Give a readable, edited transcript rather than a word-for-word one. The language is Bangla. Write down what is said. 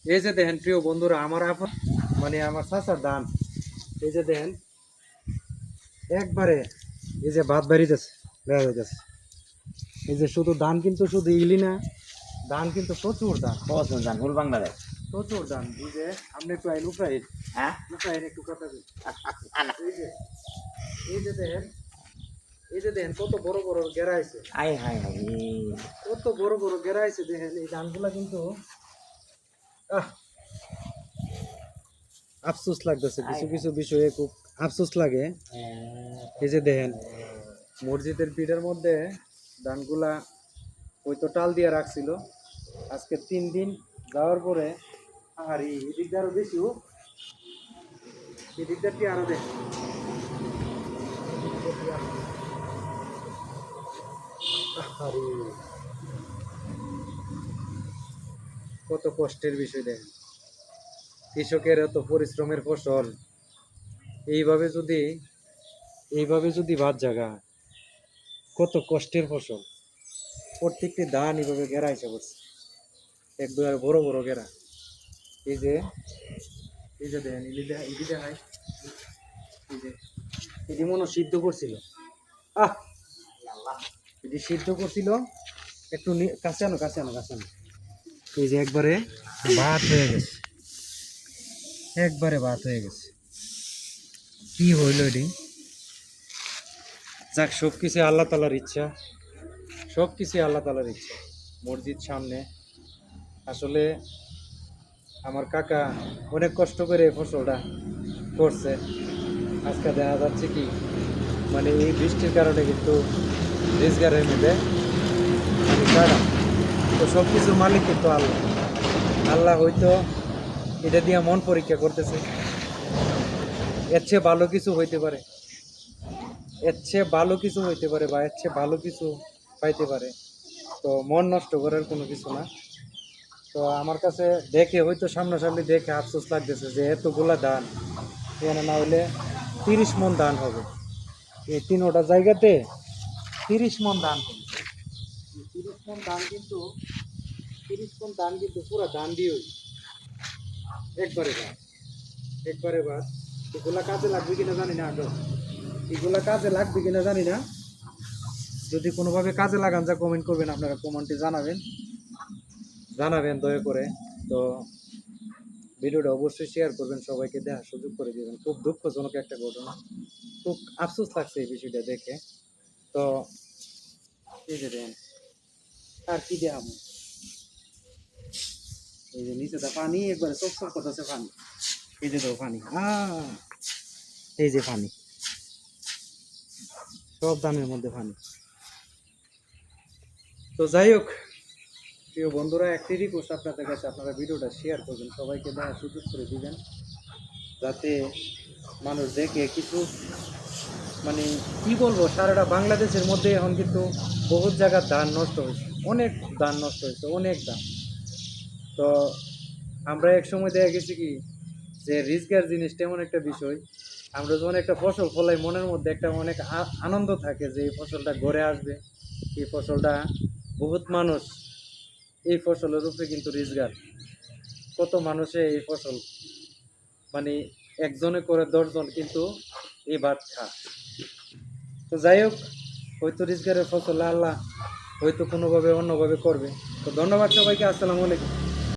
এই যে দেখেন প্রিয় বন্ধুরা, আমার মানে আমার চাচার ধান, এই যে দেখেন একবারে এই যে ভাত বাড়িতেছে, দেখা যাইতেছে। এই যে শুধু ধান, কিন্তু শুধু ইলি না, ধান কিন্তু প্রচুর ধান, প্রচুর ধান ফুল বাংলাদেশ। প্রচুর ধান। এই যে আপনি একটু আইন উপায়, হ্যাঁ উপায় একটু কথা বলি। এই যে এই যে দেখেন, এই যে দেখেন কত বড় বড় গেরা আছে, আই হাই হাই কত বড় বড় গেরা আছে। দেখেন এই ধানগুলা কিন্তু আহ আফসোস লাগতেছে, কিছু কিছু বিষয়ে খুব আফসোস লাগে। এই যে দেখেন মসজিদের পিঠের মধ্যে ধানগুলা ওই তো টাল দিয়ে রাখছিল, আজকে 3 দিন যাওয়ার পরে আর এই দিকটা আরো বেশি, এই দিকটা কি আরো বেশি। আরে কত কষ্টের বিষয় দেখেন, কৃষকের এত পরিশ্রমের ফসল এইভাবে যদি ভাত জাগা, কত কষ্টের ফসল। প্রত্যেকটি ধান এইভাবে ঘেরা এসে পড়ছে, একদম বড় বড় ঘেরা। এই যে এই যে দেখেন ইলি দেখায়, এই যে এটি মনে হয় সিদ্ধ করছিল, আহ এটি সিদ্ধ করছিল। একটু কাছে আনো, কাছে আনো, কাছে আনো। এই যে একবারে ভাত হয়ে গেছে, একবারে ভাত হয়ে গেছে। কি হইল এটি? যাক, সবকিছু আল্লাহ তালার ইচ্ছা, সবকিছু আল্লাহ তালার ইচ্ছা। মসজিদ সামনে, আসলে আমার কাকা অনেক কষ্ট করে এই ফসলটা করছে। আজকে দেখা যাচ্ছে কি, মানে এই বৃষ্টির কারণে কিন্তু রোজগারের মধ্যে মানে কাটা। তো সব কিছুর মালিক কিন্তু আল্লাহ। আল্লাহ হয়তো এটা দিয়ে মন পরীক্ষা করতেছে, এর চেয়ে ভালো কিছু হইতে পারে, এর চেয়ে ভালো কিছু হইতে পারে, বা এর চেয়ে ভালো কিছু পাইতে পারে। তো মন নষ্ট করার কোনো কিছু না। তো আমার কাছে দেখে হয়তো সামনাসামনি দেখে আফসোস লাগতেছে যে এতগুলা ধান এখানে না হইলে 30 মণ ধান হবে। এই 3টা জায়গাতে 30 মণ ধান হবে। 30 মণ ধান কিন্তু, 30 মণ ধান কিন্তু পুরো ধান দিয়ে একবারে ভাত, একবারে ভাত। এগুলা কাজে লাগবে কিনা জানি না, আগে এগুলা কাজে লাগবে কিনা জানি না। যদি কোনোভাবে কাজে লাগান যা কমেন্ট করবেন, আপনারা কমেন্টে জানাবেন, জানাবেন দয়া করে। তো ভিডিওটা অবশ্যই শেয়ার করবেন, সবাইকে দেখার সুযোগ করে দেবেন। খুব দুঃখজনক একটা ঘটনা, খুব আফসোস লাগছে এই বিষয়টা দেখে। তো এই যে দেন, আর কি দেখাবো, এই যে নিচেটা পানি একবারে চকচক করতেছে পানি। এই যে দেখো পানি, এই যে পানি, সব দামের মধ্যে পানি। তো যাই হোক প্রিয় বন্ধুরা, একটি রিকোয়েস্ট আপনাদের কাছে, আপনারা ভিডিওটা শেয়ার করবেন, সবাইকে দেখার সুযোগ করে দিবেন, যাতে মানুষ দেখে কিছু, মানে কি বলবো, সারাটা বাংলাদেশের মধ্যে এখন কিন্তু বহুত জায়গার ধান নষ্ট হয়েছে, অনেক ধান নষ্ট হয়েছে, অনেক ধান। তো আমরা এক সময় দেখা গেছি কি, যে রিস্কার জিনিসটা এমন একটা বিষয়, আমরা যখন একটা ফসল ফলাই মনের মধ্যে একটা অনেক আনন্দ থাকে যে এই ফসলটা ঘরে আসবে, এই ফসলটা বহুত মানুষ এই ফসলের উপরে কিন্তু রিস্কার, কত মানুষে এই ফসল, মানে একজনে করে 10 জন কিন্তু এই ভাত খা। তো যাই হোক, হয়তো রিস্কারের ফসল আল্লাহ হয়তো কোনোভাবে অন্যভাবে করবে। তো ধন্যবাদ সবাইকে, আসসালামু আলাইকুম।